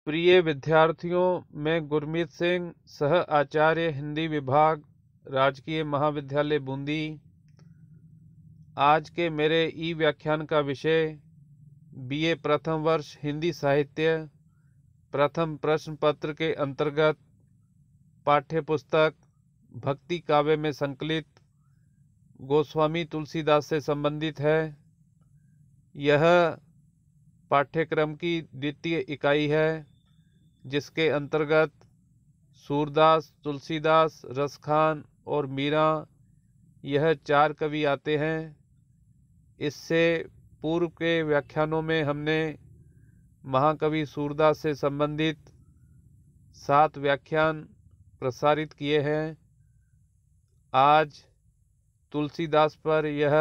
प्रिय विद्यार्थियों, मैं गुरमीत सिंह, सह आचार्य हिंदी विभाग, राजकीय महाविद्यालय बूंदी। आज के मेरे ई व्याख्यान का विषय बीए प्रथम वर्ष हिंदी साहित्य प्रथम प्रश्न पत्र के अंतर्गत पाठ्य पुस्तक भक्ति काव्य में संकलित गोस्वामी तुलसीदास से संबंधित है। यह पाठ्यक्रम की द्वितीय इकाई है, जिसके अंतर्गत सूरदास, तुलसीदास, रसखान और मीरा यह 4 कवि आते हैं। इससे पूर्व के व्याख्यानों में हमने महाकवि सूरदास से संबंधित 7 व्याख्यान प्रसारित किए हैं। आज तुलसीदास पर यह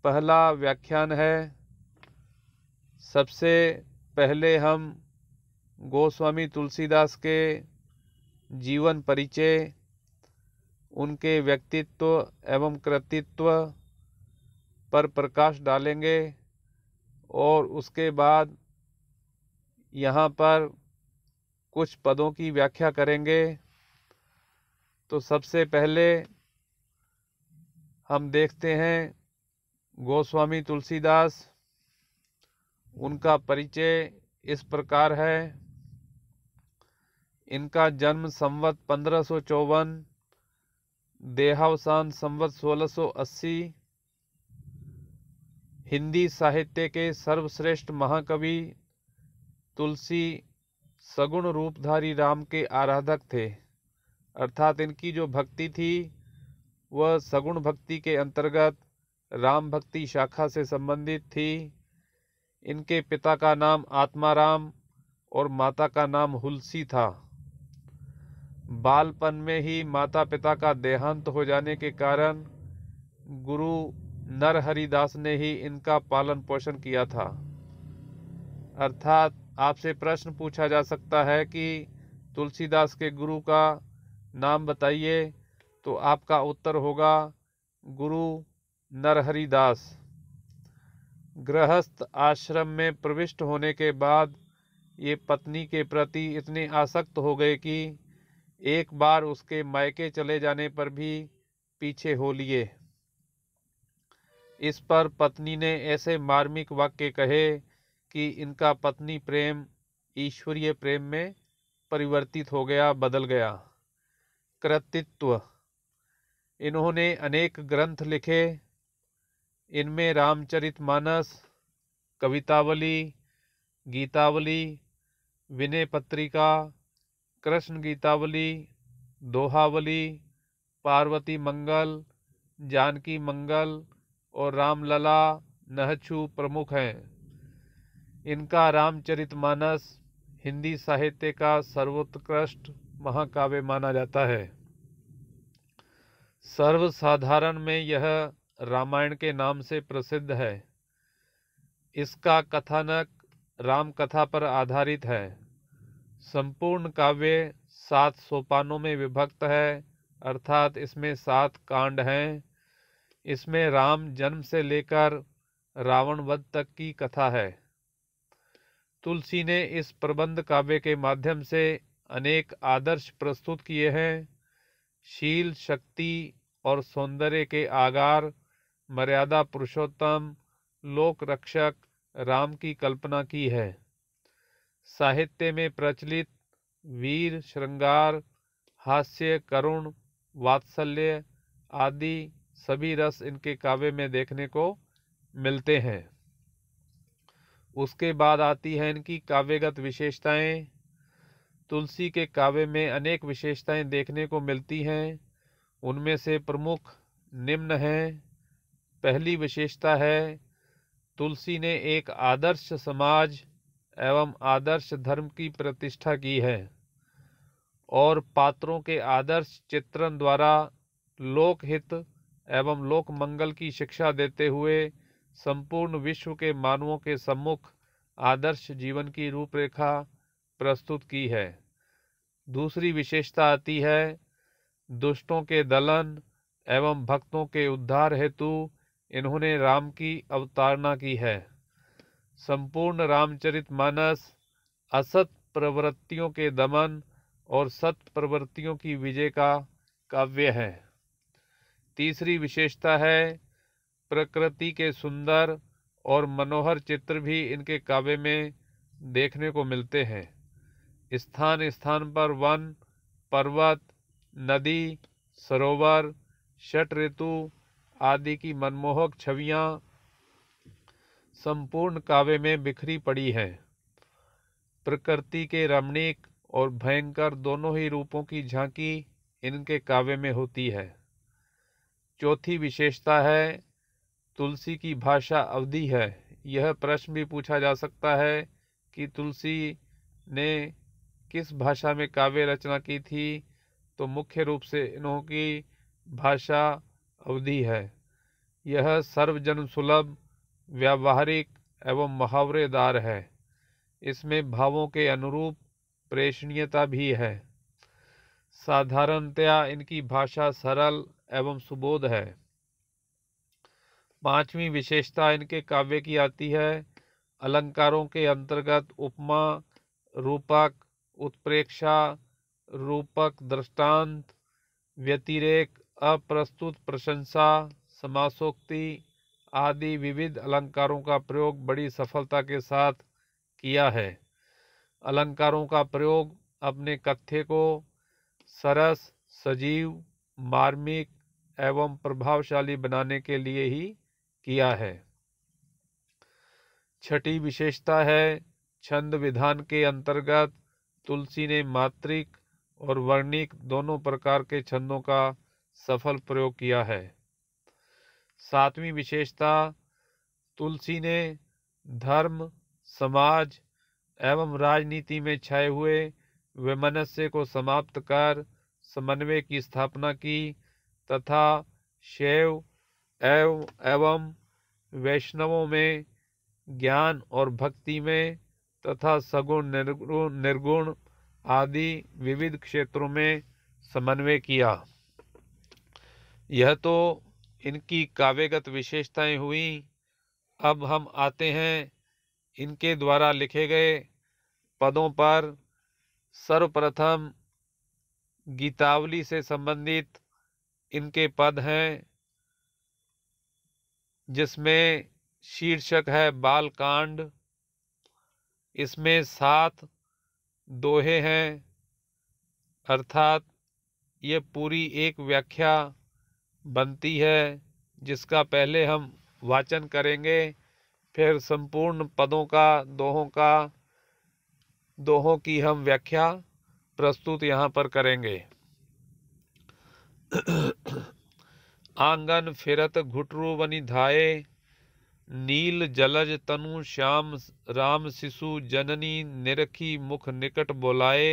पहला व्याख्यान है। सबसे पहले हम गोस्वामी तुलसीदास के जीवन परिचय, उनके व्यक्तित्व एवं कृतित्व पर प्रकाश डालेंगे और उसके बाद यहाँ पर कुछ पदों की व्याख्या करेंगे। तो सबसे पहले हम देखते हैं गोस्वामी तुलसीदास। उनका परिचय इस प्रकार है। इनका जन्म संवत 1554, देहावसान संवत 1680। हिंदी साहित्य के सर्वश्रेष्ठ महाकवि तुलसी सगुण रूपधारी राम के आराधक थे, अर्थात इनकी जो भक्ति थी वह सगुण भक्ति के अंतर्गत राम भक्ति शाखा से संबंधित थी। इनके पिता का नाम आत्माराम और माता का नाम हुलसी था। बालपन में ही माता पिता का देहांत हो जाने के कारण गुरु नरहरिदास ने ही इनका पालन पोषण किया था। अर्थात आपसे प्रश्न पूछा जा सकता है कि तुलसीदास के गुरु का नाम बताइए, तो आपका उत्तर होगा गुरु नरहरिदास। गृहस्थ आश्रम में प्रविष्ट होने के बाद ये पत्नी के प्रति इतने आसक्त हो गए कि एक बार उसके मायके चले जाने पर भी पीछे हो लिए। इस पर पत्नी ने ऐसे मार्मिक वाक्य कहे कि इनका पत्नी प्रेम ईश्वरीय प्रेम में परिवर्तित हो गया, बदल गया। कृतित्व, इन्होंने अनेक ग्रंथ लिखे। इनमें रामचरितमानस, कवितावली, गीतावली, विनय पत्रिका, कृष्ण गीतावली, दोहावली, पार्वती मंगल, जानकी मंगल और रामलला नहछु प्रमुख हैं। इनका रामचरितमानस हिंदी साहित्य का सर्वोत्कृष्ट महाकाव्य माना जाता है। सर्वसाधारण में यह रामायण के नाम से प्रसिद्ध है। इसका कथानक राम कथा पर आधारित है। संपूर्ण काव्य 7 सोपानों में विभक्त है, अर्थात इसमें 7 कांड हैं। इसमें राम जन्म से लेकर रावण वध तक की कथा है। तुलसी ने इस प्रबंध काव्य के माध्यम से अनेक आदर्श प्रस्तुत किए हैं। शील, शक्ति और सौंदर्य के आगार, मर्यादा पुरुषोत्तम, लोक रक्षक राम की कल्पना की है। साहित्य में प्रचलित वीर, श्रृंगार, हास्य, करुण, वात्सल्य आदि सभी रस इनके काव्य में देखने को मिलते हैं। उसके बाद आती है इनकी काव्यगत विशेषताएं। तुलसी के काव्य में अनेक विशेषताएं देखने को मिलती हैं। उनमें से प्रमुख निम्न हैं। पहली विशेषता है, तुलसी ने एक आदर्श समाज एवं आदर्श धर्म की प्रतिष्ठा की है और पात्रों के आदर्श चित्रण द्वारा लोकहित एवं लोक मंगल की शिक्षा देते हुए संपूर्ण विश्व के मानवों के सम्मुख आदर्श जीवन की रूपरेखा प्रस्तुत की है। दूसरी विशेषता आती है, दुष्टों के दलन एवं भक्तों के उद्धार हेतु इन्होंने राम की अवतारणा की है। संपूर्ण रामचरितमानस असत प्रवृत्तियों के दमन और सत प्रवृत्तियों की विजय का काव्य है। तीसरी विशेषता है प्रकृति के सुंदर और मनोहर चित्र भी इनके काव्य में देखने को मिलते हैं। स्थान स्थान पर वन, पर्वत, नदी, सरोवर, षट ऋतु आदि की मनमोहक छवियां संपूर्ण काव्य में बिखरी पड़ी हैं। प्रकृति के रमणीक और भयंकर दोनों ही रूपों की झांकी इनके काव्य में होती है। चौथी विशेषता है तुलसी की भाषा अवधी है। यह प्रश्न भी पूछा जा सकता है कि तुलसी ने किस भाषा में काव्य रचना की थी, तो मुख्य रूप से इन्हों की भाषा अवधी है। यह सर्वजन सुलभ, व्यावहारिक एवं मुहावरेदार है। इसमें भावों के अनुरूप प्रेषणीयता भी है। साधारणतया इनकी भाषा सरल एवं सुबोध है। पांचवी विशेषता इनके काव्य की आती है अलंकारों के अंतर्गत उपमा, रूपक, उत्प्रेक्षा, रूपक दृष्टांत, व्यतिरेक, अप्रस्तुत प्रशंसा, समासोक्ति आदि विविध अलंकारों का प्रयोग बड़ी सफलता के साथ किया है। अलंकारों का प्रयोग अपने कथ्य को सरस, सजीव, मार्मिक एवं प्रभावशाली बनाने के लिए ही किया है। छठी विशेषता है छंद विधान के अंतर्गत तुलसी ने मात्रिक और वर्णिक दोनों प्रकार के छंदों का सफल प्रयोग किया है। सातवीं विशेषता तुलसी ने धर्म, समाज एवं राजनीति में छाए हुए वैमनस्य को समाप्त कर समन्वय की स्थापना की तथा शैव एवं वैष्णवों में, ज्ञान और भक्ति में तथा सगुण निर्गुण आदि विविध क्षेत्रों में समन्वय किया। यह तो इनकी काव्यगत विशेषताएं हुई। अब हम आते हैं इनके द्वारा लिखे गए पदों पर। सर्वप्रथम गीतावली से संबंधित इनके पद हैं, जिसमें शीर्षक है बालकांड। इसमें 7 दोहे हैं, अर्थात ये पूरी एक व्याख्या बनती है, जिसका पहले हम वाचन करेंगे, फिर संपूर्ण पदों का दोहों की हम व्याख्या प्रस्तुत यहाँ पर करेंगे। आंगन फिरत घुटरू बनि धाये, नील जलज तनु श्याम राम शिशु जननी निरखी मुख निकट बोलाए।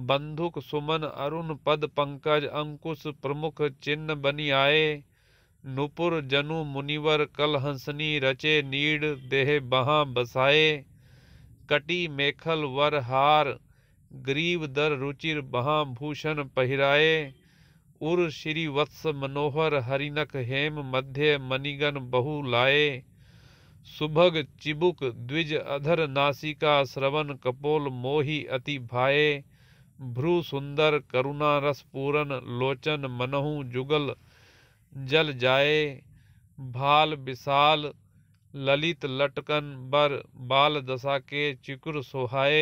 बंधुक सुमन अरुण पद पंकज अंकुश प्रमुख चिन्ह बनि आए। नुपुर जनु मुनिवर कल हंसनी रचे नीड़ देह बहाँ बसाए। कटी मेखल वर हार ग्रीव दर रुचिर बहाँ भूषण पहिराए। उर श्री वत्स मनोहर हरिनक हेम मध्य मणिगन बहु लाए। सुभग चिबुक द्विज अधर नासिका श्रवण कपोल मोहि अति भाए। भ्रू सुंदर करुणा रस पूरन लोचन मनहु जुगल जल जाए। भाल विशाल ललित लटकन बर बाल दशा के चिकुर सोहाए।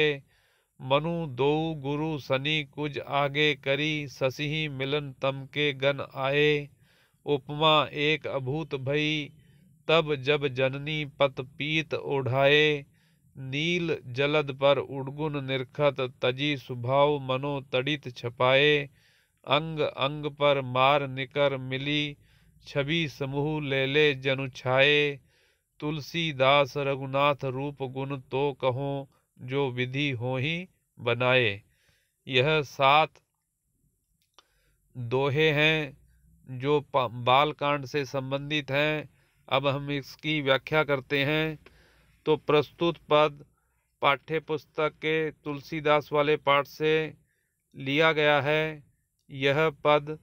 मनु दो गुरु सनी कुज आगे करी ससिही मिलन तम के गन आए। उपमा एक अभूत भई तब जब जननी पत पीत ओढ़ाए। नील जलद पर उड़गुन निरखत तजी सुभाव मनो तड़ित छपाए। अंग अंग पर मार निकर मिली छवि समूह ले ले जनु छाए। तुलसीदास रघुनाथ रूप गुण तो कहो जो विधि होहि बनाए। यह 7 दोहे हैं जो बालकांड से संबंधित हैं। अब हम इसकी व्याख्या करते हैं। तो प्रस्तुत पद पाठ्य पुस्तक के तुलसीदास वाले पाठ से लिया गया है। यह पद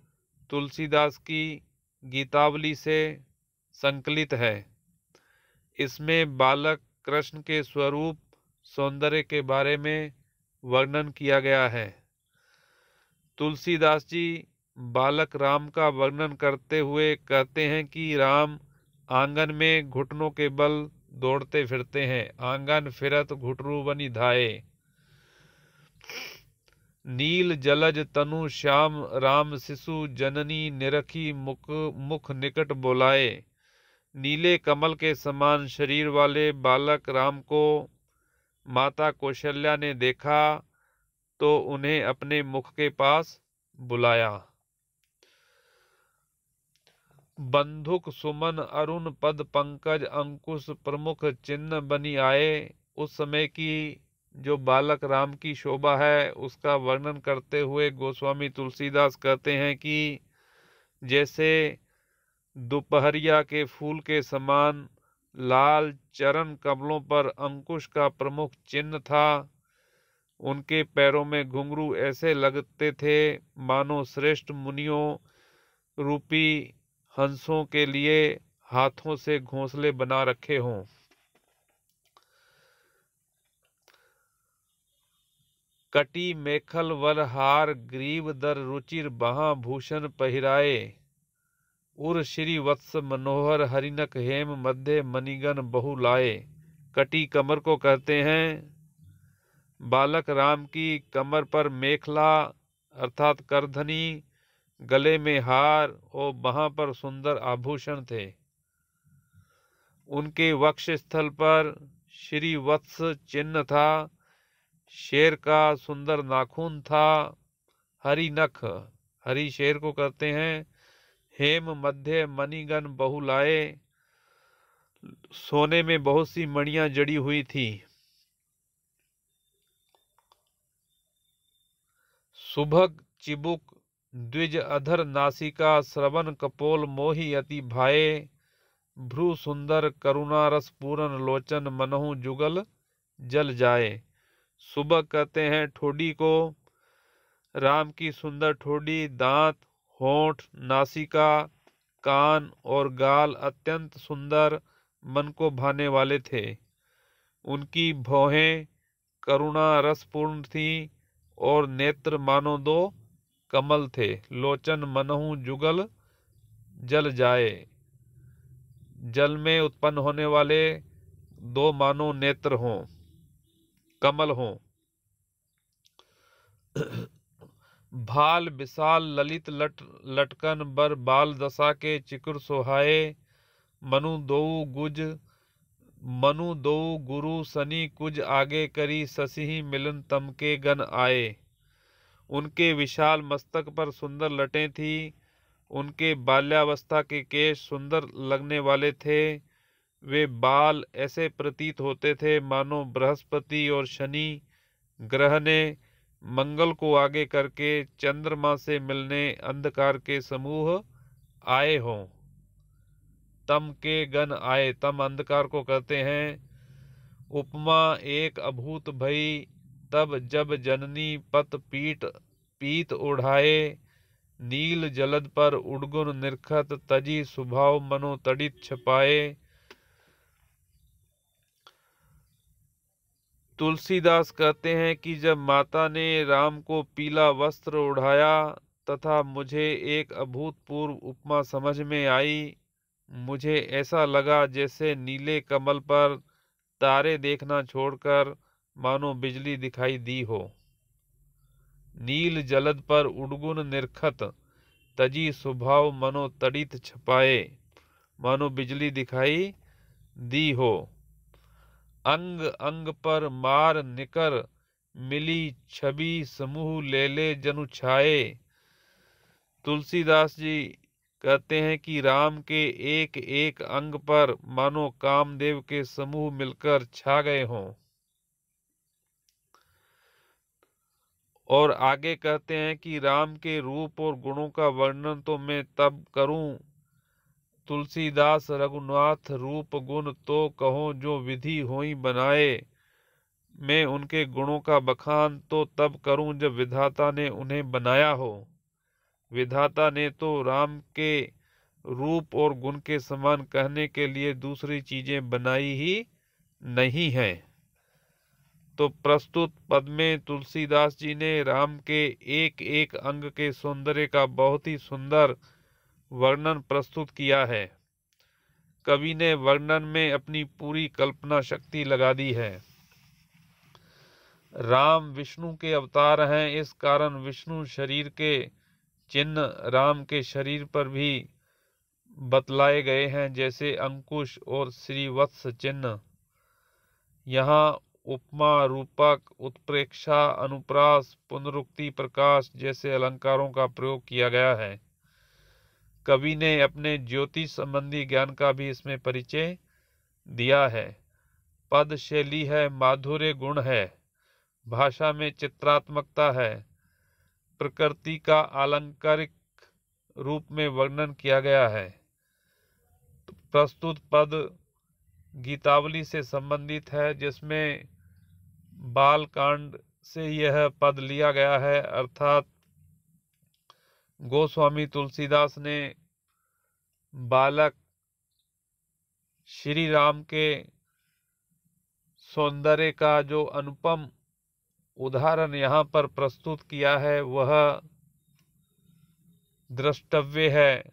तुलसीदास की गीतावली से संकलित है। इसमें बालक कृष्ण के स्वरूप सौंदर्य के बारे में वर्णन किया गया है। तुलसीदास जी बालक राम का वर्णन करते हुए कहते हैं कि राम आंगन में घुटनों के बल दौड़ते फिरते हैं। आंगन फिरत घुटरू बनी धाये, नील जलज तनु श्याम राम शिशु जननी निरखी मुख निकट बोलाए। नीले कमल के समान शरीर वाले बालक राम को माता कौशल्या ने देखा तो उन्हें अपने मुख के पास बुलाया। बंधुक सुमन अरुण पद पंकज अंकुश प्रमुख चिन्ह बनी आए। उस समय की जो बालक राम की शोभा है उसका वर्णन करते हुए गोस्वामी तुलसीदास कहते हैं कि जैसे दोपहरिया के फूल के समान लाल चरण कमलों पर अंकुश का प्रमुख चिन्ह था। उनके पैरों में घुंघरू ऐसे लगते थे मानो श्रेष्ठ मुनियों रूपी हंसों के लिए हाथों से घोंसले बना रखे हों। कटी मेखल वर हार ग्रीव दर रुचिर बहा भूषण पहिराए। उर श्री वत्स मनोहर हरिनक हेम मध्य मणिगन बहु लाए। कटी कमर को कहते हैं। बालक राम की कमर पर मेखला अर्थात करधनी, गले में हार और बाह पर सुंदर आभूषण थे। उनके वक्ष स्थल पर श्री वत्स चिन्ह था। शेर का सुंदर नाखून था। हरि नख, हरि शेर को कहते हैं। हेम मध्य मणिगन बहु लाए, सोने में बहुत सी मणियां जड़ी हुई थी। सुभग चिबुक द्विज अधर नासिका श्रवण कपोल मोहि अति भाए। भ्रू सुंदर करुणा रस पूरन लोचन मनहु जुगल जल जाए। सुबह कहते हैं ठोडी को। राम की सुंदर ठोडी, दांत, होंठ, नासिका, कान और गाल अत्यंत सुंदर मन को भाने वाले थे। उनकी भौहें करुणा रसपूर्ण थी और नेत्र मानो दो कमल थे। लोचन मनहु जुगल जल जाए, जल में उत्पन्न होने वाले दो मानो नेत्र हों, कमल हों। भाल विशाल ललित लटकन बर बाल दशा के चिकुर सोहाए। मनु दो गुरु सनी कुज आगे करी ससिही मिलन तम के गन आए। उनके विशाल मस्तक पर सुंदर लटें थी। उनके बाल्यावस्था के केश सुंदर लगने वाले थे। वे बाल ऐसे प्रतीत होते थे मानो बृहस्पति और शनि ग्रह ने मंगल को आगे करके चंद्रमा से मिलने अंधकार के समूह आए हों। तम के गण आए, तम अंधकार को कहते हैं। उपमा एक अभूत भई तब जब जननी पत पीत ओढ़ाए। नील जलद पर उड़गुन निरखत तजी स्वभाव मनो तड़ित छपाए। तुलसीदास कहते हैं कि जब माता ने राम को पीला वस्त्र ओढ़ाया तथा मुझे एक अभूतपूर्व उपमा समझ में आई। मुझे ऐसा लगा जैसे नीले कमल पर तारे देखना छोड़कर मानो बिजली दिखाई दी हो। नील जलद पर उड़गुन निरखत तजी स्वभाव मनो तड़ित छपाए, मानो बिजली दिखाई दी हो। अंग अंग पर मार निकर मिली छवि समूह ले ले जनु छाए। तुलसीदास जी कहते हैं कि राम के एक एक अंग पर मानो कामदेव के समूह मिलकर छा गए हों। और आगे कहते हैं कि राम के रूप और गुणों का वर्णन तो मैं तब करूं। तुलसीदास रघुनाथ रूप गुण तो कहो जो विधि होई बनाए। मैं उनके गुणों का बखान तो तब करूं जब विधाता ने उन्हें बनाया हो। विधाता ने तो राम के रूप और गुण के समान कहने के लिए दूसरी चीजें बनाई ही नहीं हैं। तो प्रस्तुत पद में तुलसीदास जी ने राम के एक एक अंग के सौंदर्य का बहुत ही सुंदर वर्णन प्रस्तुत किया है। कवि ने वर्णन में अपनी पूरी कल्पना शक्ति लगा दी है। राम विष्णु के अवतार हैं, इस कारण विष्णु शरीर के चिन्ह राम के शरीर पर भी बतलाए गए हैं, जैसे अंकुश और श्रीवत्स चिन्ह। यहाँ उपमा, रूपक, उत्प्रेक्षा, अनुप्रास, पुनरुक्ति, प्रकाश जैसे अलंकारों का प्रयोग किया गया है। कवि ने अपने ज्योतिष संबंधी ज्ञान का भी इसमें परिचय दिया है। पद शैली है, माधुर्य गुण है, भाषा में चित्रात्मकता है, प्रकृति का अलंकारिक रूप में वर्णन किया गया है। प्रस्तुत पद गीतावली से संबंधित है, जिसमें बालकांड से यह पद लिया गया है, अर्थात गोस्वामी तुलसीदास ने बालक श्री राम के सौंदर्य का जो अनुपम उदाहरण यहाँ पर प्रस्तुत किया है वह द्रष्टव्य है,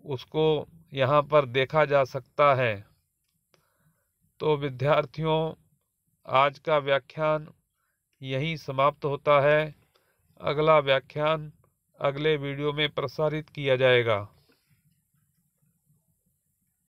उसको यहाँ पर देखा जा सकता है। तो विद्यार्थियों, आज का व्याख्यान यहीं समाप्त होता है। अगला व्याख्यान अगले वीडियो में प्रसारित किया जाएगा।